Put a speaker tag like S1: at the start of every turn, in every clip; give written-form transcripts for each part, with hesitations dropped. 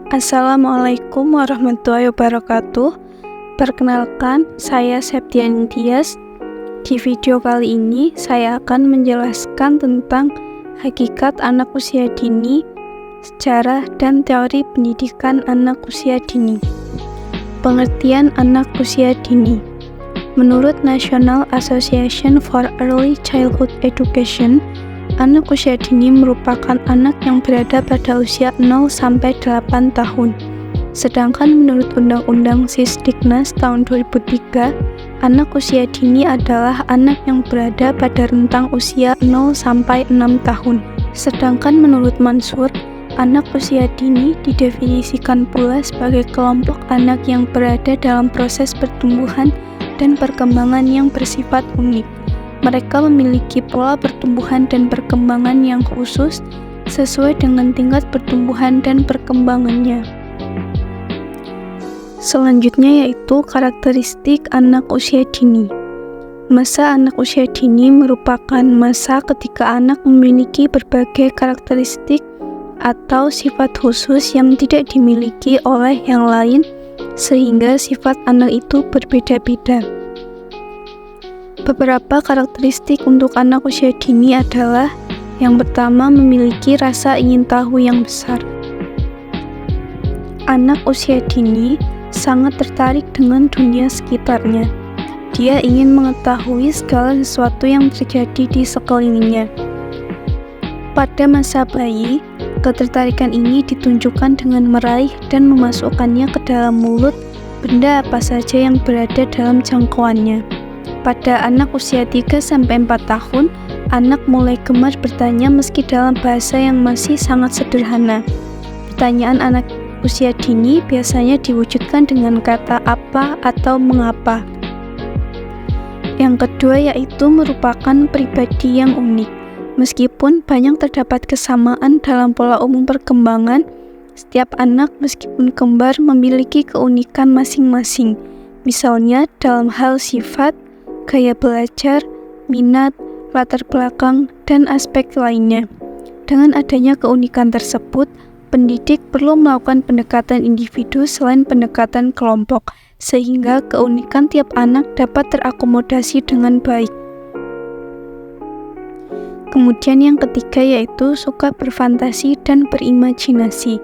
S1: Assalamualaikum warahmatullahi wabarakatuh. Perkenalkan, saya Septiani Tias. Di video kali ini, saya akan menjelaskan tentang hakikat anak usia dini, sejarah dan teori pendidikan anak usia dini. Pengertian anak usia dini. Menurut National Association for Early Childhood Education, anak usia dini merupakan anak yang berada pada usia 0-8 tahun. Sedangkan menurut Undang-Undang Sisdiknas tahun 2003, anak usia dini adalah anak yang berada pada rentang usia 0-6 tahun. Sedangkan menurut Mansur, anak usia dini didefinisikan pula sebagai kelompok anak yang berada dalam proses pertumbuhan dan perkembangan yang bersifat unik. Mereka memiliki pola pertumbuhan dan perkembangan yang khusus sesuai dengan tingkat pertumbuhan dan perkembangannya. Selanjutnya yaitu karakteristik anak usia dini. Masa anak usia dini merupakan masa ketika anak memiliki berbagai karakteristik atau sifat khusus yang tidak dimiliki oleh yang lain, sehingga sifat anak itu berbeda-beda. Beberapa karakteristik untuk anak usia dini adalah: yang pertama, memiliki rasa ingin tahu yang besar. Anak usia dini sangat tertarik dengan dunia sekitarnya. Dia ingin mengetahui segala sesuatu yang terjadi di sekelilingnya. Pada masa bayi, ketertarikan ini ditunjukkan dengan meraih dan memasukkannya ke dalam mulut benda apa saja yang berada dalam jangkauannya. Pada anak usia 3-4 tahun, anak mulai gemar bertanya meski dalam bahasa yang masih sangat sederhana. Pertanyaan anak usia dini biasanya diwujudkan dengan kata apa atau mengapa. Yang kedua yaitu merupakan pribadi yang unik. Meskipun banyak terdapat kesamaan dalam pola umum perkembangan, setiap anak meskipun kembar memiliki keunikan masing-masing. Misalnya dalam hal sifat, gaya belajar, minat, latar belakang, dan aspek lainnya. Dengan adanya keunikan tersebut, pendidik perlu melakukan pendekatan individu selain pendekatan kelompok, sehingga keunikan tiap anak dapat terakomodasi dengan baik. Kemudian yang ketiga yaitu suka berfantasi dan berimajinasi.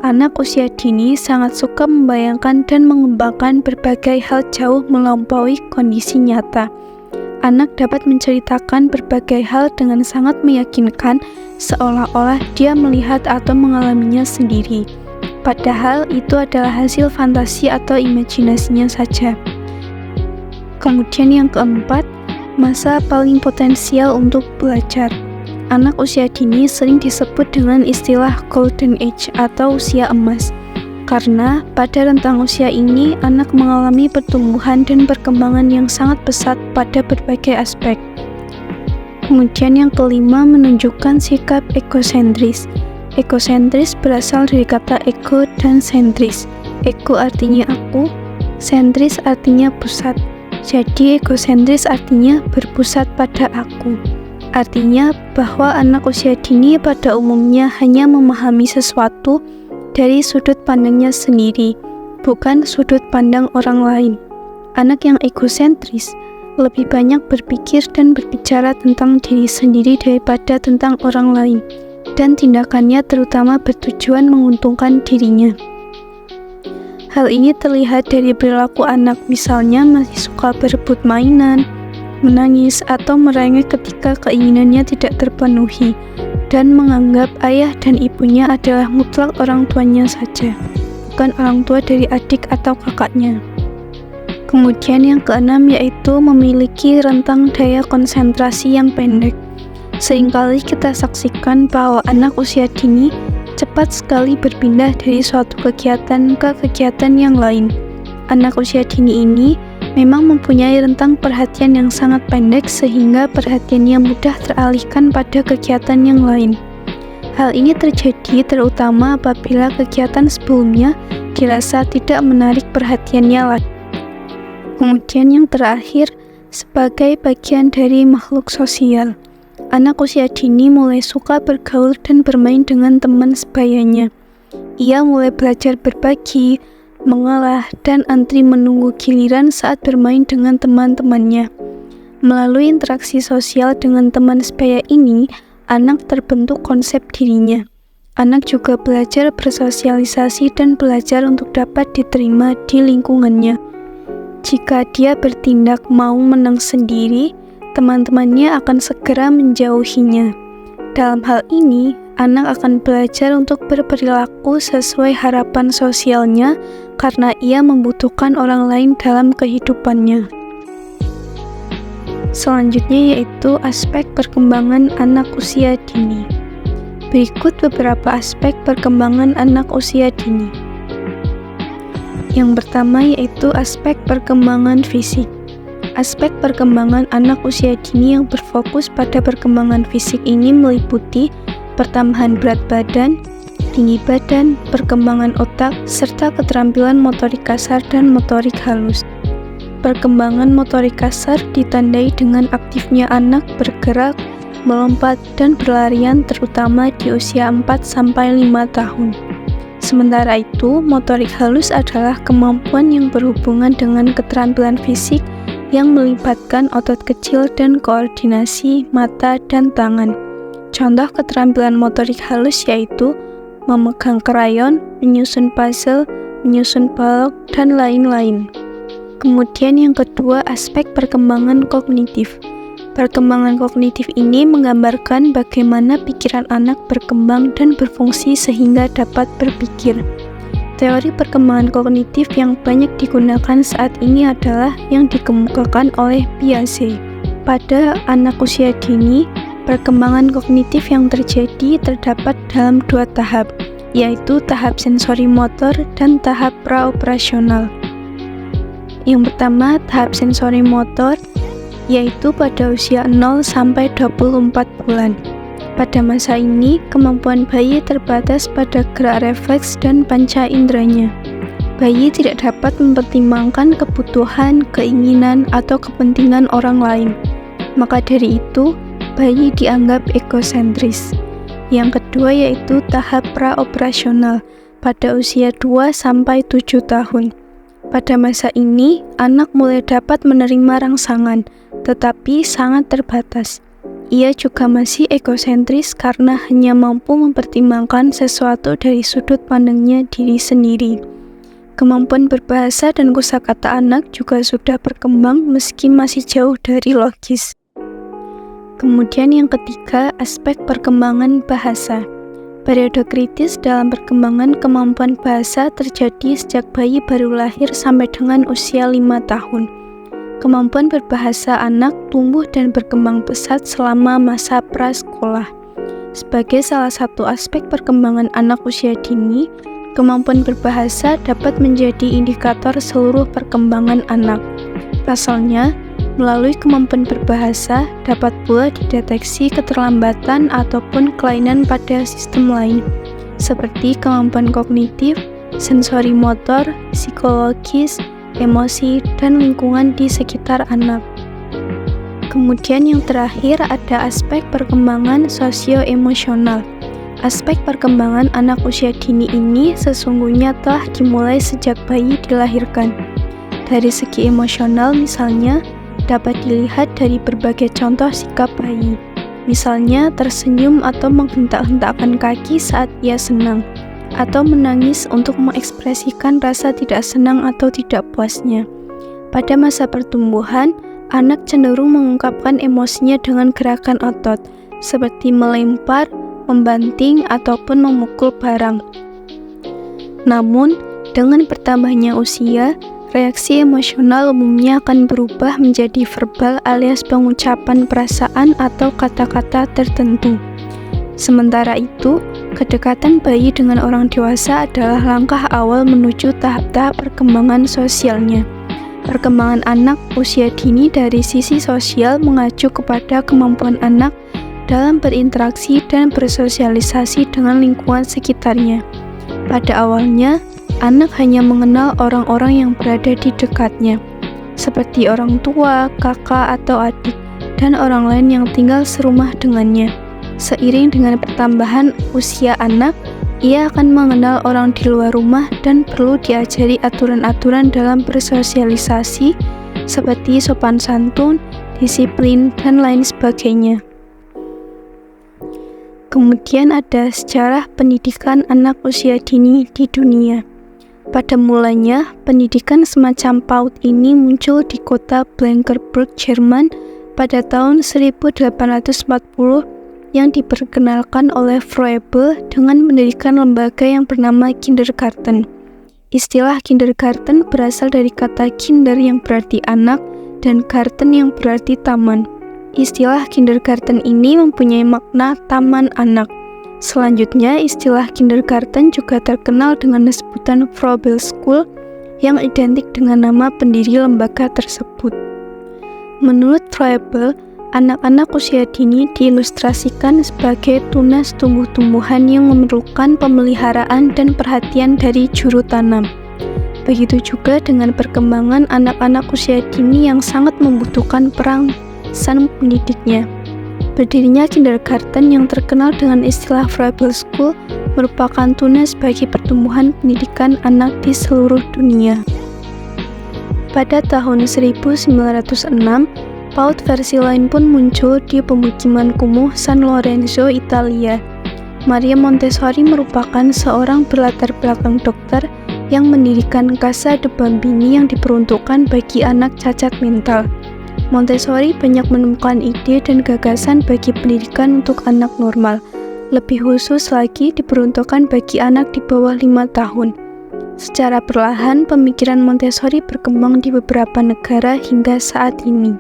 S1: Anak usia dini sangat suka membayangkan dan mengembangkan berbagai hal jauh melampaui kondisi nyata. Anak dapat menceritakan berbagai hal dengan sangat meyakinkan, seolah-olah dia melihat atau mengalaminya sendiri. Padahal itu adalah hasil fantasi atau imajinasinya saja. Kemudian yang keempat, masa paling potensial untuk belajar. Anak usia dini sering disebut dengan istilah golden age atau usia emas, karena pada rentang usia ini anak mengalami pertumbuhan dan perkembangan yang sangat pesat pada berbagai aspek. Kemudian yang kelima, menunjukkan sikap egosentris. Egosentris berasal dari kata ego dan sentris. Ego artinya aku, sentris artinya pusat. Jadi egosentris artinya berpusat pada aku. Artinya bahwa anak usia dini pada umumnya hanya memahami sesuatu dari sudut pandangnya sendiri, bukan sudut pandang orang lain. Anak yang egosentris lebih banyak berpikir dan berbicara tentang diri sendiri daripada tentang orang lain, dan tindakannya terutama bertujuan menguntungkan dirinya. Hal ini terlihat dari perilaku anak, misalnya masih suka berebut mainan, menangis atau merengek ketika keinginannya tidak terpenuhi, dan menganggap ayah dan ibunya adalah mutlak orang tuanya saja, bukan orang tua dari adik atau kakaknya. Kemudian yang keenam yaitu memiliki rentang daya konsentrasi yang pendek. Seringkali kita saksikan bahwa anak usia dini cepat sekali berpindah dari suatu kegiatan ke kegiatan yang lain. Anak usia dini ini memang mempunyai rentang perhatian yang sangat pendek sehingga perhatiannya mudah teralihkan pada kegiatan yang lain. Hal ini terjadi terutama apabila kegiatan sebelumnya dirasa tidak menarik perhatiannya lagi. Kemudian yang terakhir, sebagai bagian dari makhluk sosial. Anak usia dini mulai suka bergaul dan bermain dengan teman sebayanya. Ia mulai belajar berbagi, mengalah, dan antri menunggu giliran saat bermain dengan teman-temannya. Melalui interaksi sosial dengan teman sebaya ini, anak terbentuk konsep dirinya. Anak juga belajar bersosialisasi dan belajar untuk dapat diterima di lingkungannya. Jika dia bertindak mau menang sendiri, teman-temannya akan segera menjauhinya. Dalam hal ini, anak akan belajar untuk berperilaku sesuai harapan sosialnya karena ia membutuhkan orang lain dalam kehidupannya. Selanjutnya yaitu aspek perkembangan anak usia dini. Berikut beberapa aspek perkembangan anak usia dini. Yang pertama yaitu aspek perkembangan fisik. Aspek perkembangan anak usia dini yang berfokus pada perkembangan fisik ini meliputi pertambahan berat badan, tinggi badan, perkembangan otak, serta keterampilan motorik kasar dan motorik halus. Perkembangan motorik kasar ditandai dengan aktifnya anak bergerak, melompat, dan berlarian terutama di usia 4-5 tahun. Sementara itu, motorik halus adalah kemampuan yang berhubungan dengan keterampilan fisik yang melibatkan otot kecil dan koordinasi mata dan tangan. Contoh keterampilan motorik halus yaitu memegang krayon, menyusun puzzle, menyusun balok, dan lain-lain. Kemudian yang kedua, aspek perkembangan kognitif. Perkembangan kognitif ini menggambarkan bagaimana pikiran anak berkembang dan berfungsi sehingga dapat berpikir. Teori perkembangan kognitif yang banyak digunakan saat ini adalah yang dikemukakan oleh Piaget. Pada anak usia dini, perkembangan kognitif yang terjadi terdapat dalam 2 tahap, yaitu tahap sensori motor dan tahap praoperasional. Yang pertama, tahap sensori motor, yaitu pada usia 0-24 bulan. Pada masa ini, kemampuan bayi terbatas pada gerak refleks dan panca inderanya. Bayi tidak dapat mempertimbangkan kebutuhan, keinginan, atau kepentingan orang lain. Maka dari itu, bayi dianggap egosentris. Yang kedua yaitu tahap praoperasional pada usia 2-7 tahun. Pada masa ini, anak mulai dapat menerima rangsangan, tetapi sangat terbatas. Ia juga masih egosentris karena hanya mampu mempertimbangkan sesuatu dari sudut pandangnya diri sendiri. Kemampuan berbahasa dan kosakata anak juga sudah berkembang meski masih jauh dari logis. Kemudian yang ketiga, aspek perkembangan bahasa. Periode kritis dalam perkembangan kemampuan bahasa terjadi sejak bayi baru lahir sampai dengan usia 5 tahun. Kemampuan berbahasa anak tumbuh dan berkembang pesat selama masa prasekolah. Sebagai salah satu aspek perkembangan anak usia dini, kemampuan berbahasa dapat menjadi indikator seluruh perkembangan anak. Pasalnya, melalui kemampuan berbahasa dapat pula dideteksi keterlambatan ataupun kelainan pada sistem lain, seperti kemampuan kognitif, sensori motor, psikologis, emosi, dan lingkungan di sekitar anak. Kemudian yang terakhir ada aspek perkembangan sosio-emosional. Aspek perkembangan anak usia dini ini sesungguhnya telah dimulai sejak bayi dilahirkan. Dari segi emosional misalnya, dapat dilihat dari berbagai contoh sikap bayi. Misalnya tersenyum atau menghentak-hentakkan kaki saat ia senang, atau menangis untuk mengekspresikan rasa tidak senang atau tidak puasnya. Pada masa pertumbuhan, anak cenderung mengungkapkan emosinya dengan gerakan otot, seperti melempar, membanting, ataupun memukul barang. Namun, dengan bertambahnya usia, reaksi emosional umumnya akan berubah menjadi verbal alias pengucapan perasaan atau kata-kata tertentu. Sementara itu, kedekatan bayi dengan orang dewasa adalah langkah awal menuju tahap-tahap perkembangan sosialnya. Perkembangan anak usia dini dari sisi sosial mengacu kepada kemampuan anak dalam berinteraksi dan bersosialisasi dengan lingkungan sekitarnya. Pada awalnya, anak hanya mengenal orang-orang yang berada di dekatnya, seperti orang tua, kakak, atau adik, dan orang lain yang tinggal serumah dengannya. Seiring dengan pertambahan usia anak, Ia akan mengenal orang di luar rumah dan perlu diajari aturan-aturan dalam bersosialisasi seperti sopan santun, disiplin, dan lain sebagainya. Kemudian ada sejarah pendidikan anak usia dini di dunia. Pada mulanya, pendidikan semacam PAUD ini muncul di kota Blankenburg, Jerman pada tahun 1840 yang diperkenalkan oleh Froebel dengan mendirikan lembaga yang bernama kindergarten. Istilah kindergarten berasal dari kata kinder yang berarti anak dan garten yang berarti taman. Istilah kindergarten ini mempunyai makna taman anak. Selanjutnya, istilah kindergarten juga terkenal dengan sebutan Froebel School yang identik dengan nama pendiri lembaga tersebut. Menurut Froebel, anak-anak usia dini diilustrasikan sebagai tunas tumbuh-tumbuhan yang memerlukan pemeliharaan dan perhatian dari juru tanam. Begitu juga dengan perkembangan anak-anak usia dini yang sangat membutuhkan perangsang pendidiknya. Berdirinya kindergarten yang terkenal dengan istilah Froebel School merupakan tunas bagi pertumbuhan pendidikan anak di seluruh dunia. Pada tahun 1906, PAUD versi lain pun muncul di pemukiman kumuh San Lorenzo, Italia. Maria Montessori merupakan seorang berlatar belakang dokter yang mendirikan Casa de Bambini yang diperuntukkan bagi anak cacat mental. Montessori banyak menemukan ide dan gagasan bagi pendidikan untuk anak normal, lebih khusus lagi diperuntukkan bagi anak di bawah 5 tahun. Secara perlahan, pemikiran Montessori berkembang di beberapa negara hingga saat ini.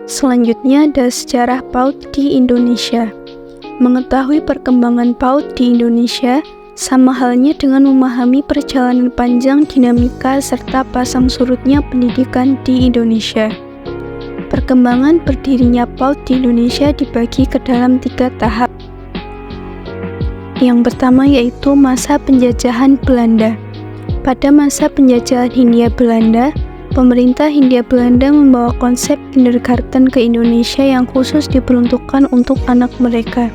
S1: Selanjutnya ada sejarah PAUD di Indonesia. Mengetahui perkembangan PAUD di Indonesia sama halnya dengan memahami perjalanan panjang dinamika serta pasang surutnya pendidikan di Indonesia. Perkembangan berdirinya PAUD di Indonesia dibagi ke dalam 3 tahap. Yang pertama yaitu masa penjajahan Belanda. Pada masa penjajahan Hindia Belanda, pemerintah Hindia Belanda membawa konsep kindergarten ke Indonesia yang khusus diperuntukkan untuk anak mereka.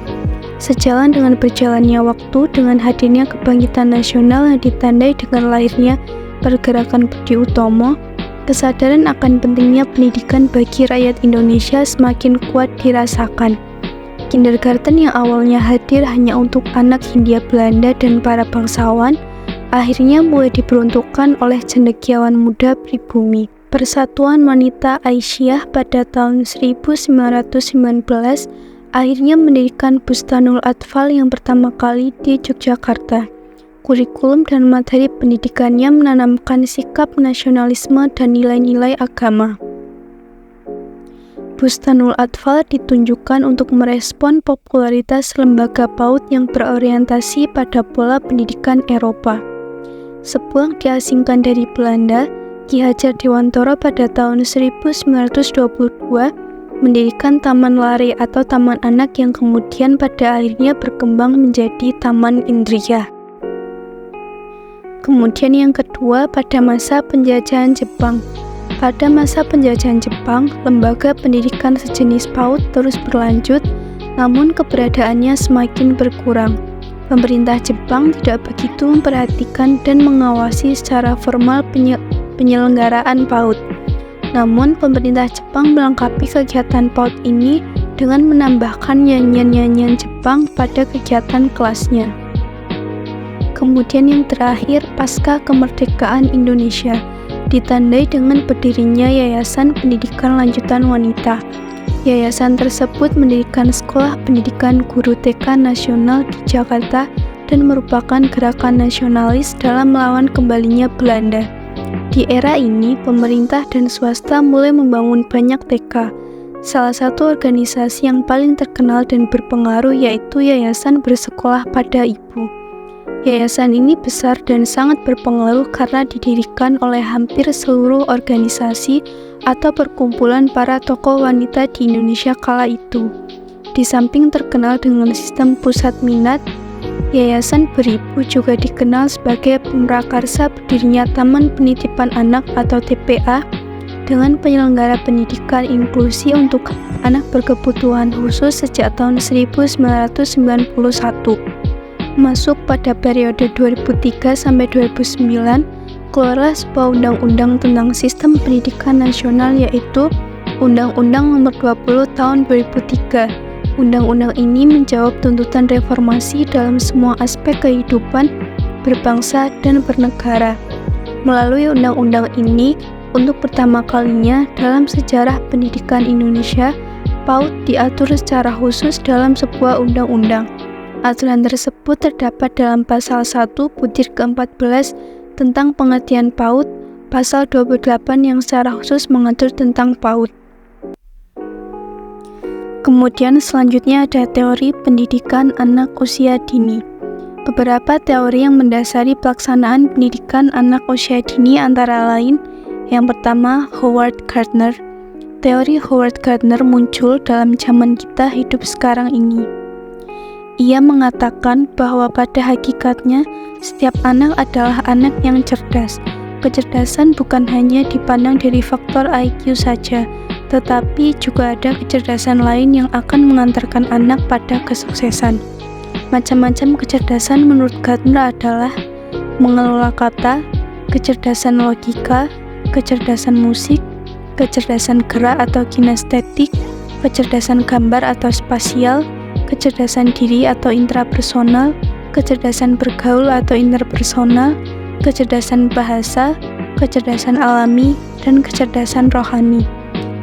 S1: Sejalan dengan berjalannya waktu dengan hadirnya kebangkitan nasional yang ditandai dengan lahirnya pergerakan Budi Utomo, kesadaran akan pentingnya pendidikan bagi rakyat Indonesia semakin kuat dirasakan. Kindergarten yang awalnya hadir hanya untuk anak Hindia Belanda dan para bangsawan, akhirnya mulai diperuntukkan oleh cendekiawan muda pribumi. Persatuan Wanita Aisyah pada tahun 1919 akhirnya mendirikan Bustanul Atfal yang pertama kali di Yogyakarta. Kurikulum dan materi pendidikannya menanamkan sikap nasionalisme dan nilai-nilai agama. Bustanul Atfal ditunjukkan untuk merespon popularitas lembaga PAUD yang berorientasi pada pola pendidikan Eropa. Sepulang diasingkan dari Belanda, Ki Hajar Dewantara pada tahun 1922 mendirikan Taman Lare atau Taman Anak yang kemudian pada akhirnya berkembang menjadi Taman Indriya. Kemudian yang kedua, pada masa penjajahan Jepang. Pada masa penjajahan Jepang, lembaga pendidikan sejenis PAUD terus berlanjut, namun keberadaannya semakin berkurang. Pemerintah Jepang tidak begitu memperhatikan dan mengawasi secara formal penyelenggaraan PAUD. Namun, pemerintah Jepang melengkapi kegiatan PAUD ini dengan menambahkan nyanyian-nyanyian Jepang pada kegiatan kelasnya. Kemudian yang terakhir, pasca kemerdekaan Indonesia, ditandai dengan berdirinya Yayasan Pendidikan Lanjutan Wanita. Yayasan tersebut mendirikan Sekolah Pendidikan Guru TK Nasional di Jakarta dan merupakan gerakan nasionalis dalam melawan kembalinya Belanda. Di era ini, pemerintah dan swasta mulai membangun banyak TK. Salah satu organisasi yang paling terkenal dan berpengaruh yaitu Yayasan Bersekolah Pada Ibu. Yayasan ini besar dan sangat berpengaruh karena didirikan oleh hampir seluruh organisasi atau perkumpulan para tokoh wanita di Indonesia kala itu. Di samping terkenal dengan sistem pusat minat, Yayasan Beribu juga dikenal sebagai pemrakarsa berdirinya Taman Penitipan Anak atau TPA dengan penyelenggara pendidikan inklusi untuk anak berkebutuhan khusus sejak tahun 1991. Masuk pada periode 2003 sampai 2009, keluarlah sebuah undang-undang tentang sistem pendidikan nasional, yaitu Undang-Undang Nomor 20 Tahun 2003. Undang-undang ini menjawab tuntutan reformasi dalam semua aspek kehidupan berbangsa dan bernegara. Melalui undang-undang ini, untuk pertama kalinya dalam sejarah pendidikan Indonesia, PAUD diatur secara khusus dalam sebuah undang-undang. Aturan tersebut terdapat dalam pasal 1 butir ke-14 tentang pengertian PAUD, pasal 28 yang secara khusus mengatur tentang PAUD. Kemudian selanjutnya ada teori pendidikan anak usia dini. Beberapa teori yang mendasari pelaksanaan pendidikan anak usia dini antara lain, yang pertama Howard Gardner. Teori Howard Gardner muncul dalam zaman kita hidup sekarang ini. Ia mengatakan bahwa pada hakikatnya setiap anak adalah anak yang cerdas. Kecerdasan bukan hanya dipandang dari faktor IQ saja, tetapi juga ada kecerdasan lain yang akan mengantarkan anak pada kesuksesan. Macam-macam kecerdasan menurut Gardner adalah mengelola kata, kecerdasan logika, kecerdasan musik, kecerdasan gerak atau kinestetik, kecerdasan gambar atau spasial, kecerdasan diri atau intrapersonal, kecerdasan bergaul atau interpersonal, kecerdasan bahasa, kecerdasan alami, dan kecerdasan rohani.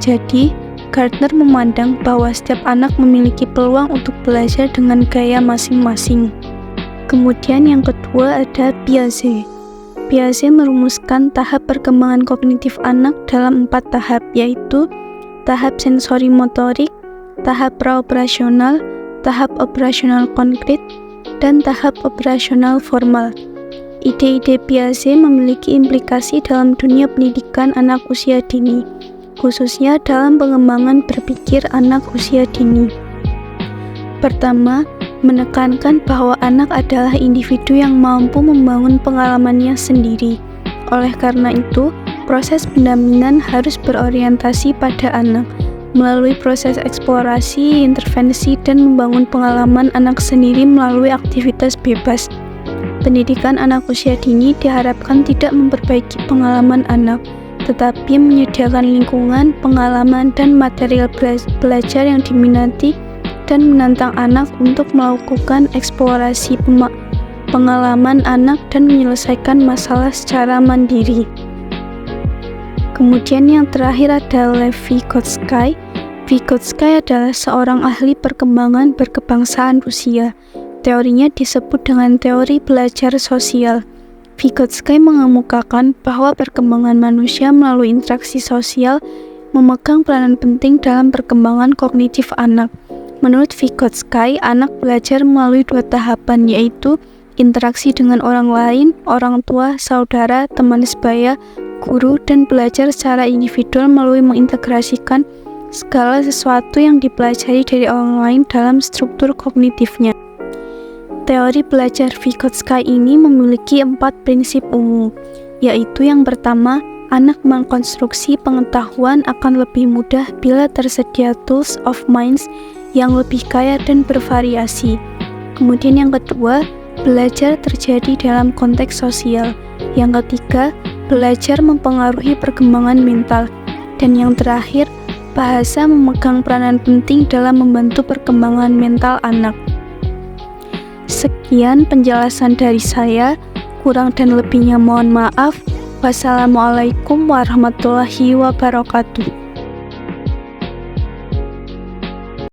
S1: Jadi, Gardner memandang bahwa setiap anak memiliki peluang untuk belajar dengan gaya masing-masing. Kemudian yang kedua ada Piaget. Piaget merumuskan tahap perkembangan kognitif anak dalam 4 tahap, yaitu tahap sensori motorik, tahap praoperasional, tahap operasional konkret, dan tahap operasional formal. Ide-ide Piaget memiliki implikasi dalam dunia pendidikan anak usia dini, khususnya dalam pengembangan berpikir anak usia dini. Pertama, menekankan bahwa anak adalah individu yang mampu membangun pengalamannya sendiri. Oleh karena itu, proses pendampingan harus berorientasi pada anak, melalui proses eksplorasi, intervensi, dan membangun pengalaman anak sendiri melalui aktivitas bebas. Pendidikan anak usia dini diharapkan tidak memperbaiki pengalaman anak, tetapi menyediakan lingkungan, pengalaman, dan material belajar yang diminati dan menantang anak untuk melakukan eksplorasi pengalaman anak dan menyelesaikan masalah secara mandiri. Kemudian yang terakhir adalah Vygotsky. Vygotsky adalah seorang ahli perkembangan berkebangsaan Rusia. Teorinya disebut dengan teori belajar sosial. Vygotsky mengemukakan bahwa perkembangan manusia melalui interaksi sosial memegang peranan penting dalam perkembangan kognitif anak. Menurut Vygotsky, anak belajar melalui 2 tahapan, yaitu interaksi dengan orang lain, orang tua, saudara, teman sebaya, guru, dan belajar secara individual melalui mengintegrasikan segala sesuatu yang dipelajari dari orang lain dalam struktur kognitifnya. Teori belajar Vygotsky ini memiliki 4 prinsip umum, yaitu yang pertama, anak mengkonstruksi pengetahuan akan lebih mudah bila tersedia tools of minds yang lebih kaya dan bervariasi. Kemudian yang kedua, belajar terjadi dalam konteks sosial. Yang ketiga, belajar mempengaruhi perkembangan mental. Dan yang terakhir, bahasa memegang peranan penting dalam membantu perkembangan mental anak. Sekian penjelasan dari saya, kurang dan lebihnya mohon maaf. Wassalamualaikum warahmatullahi wabarakatuh.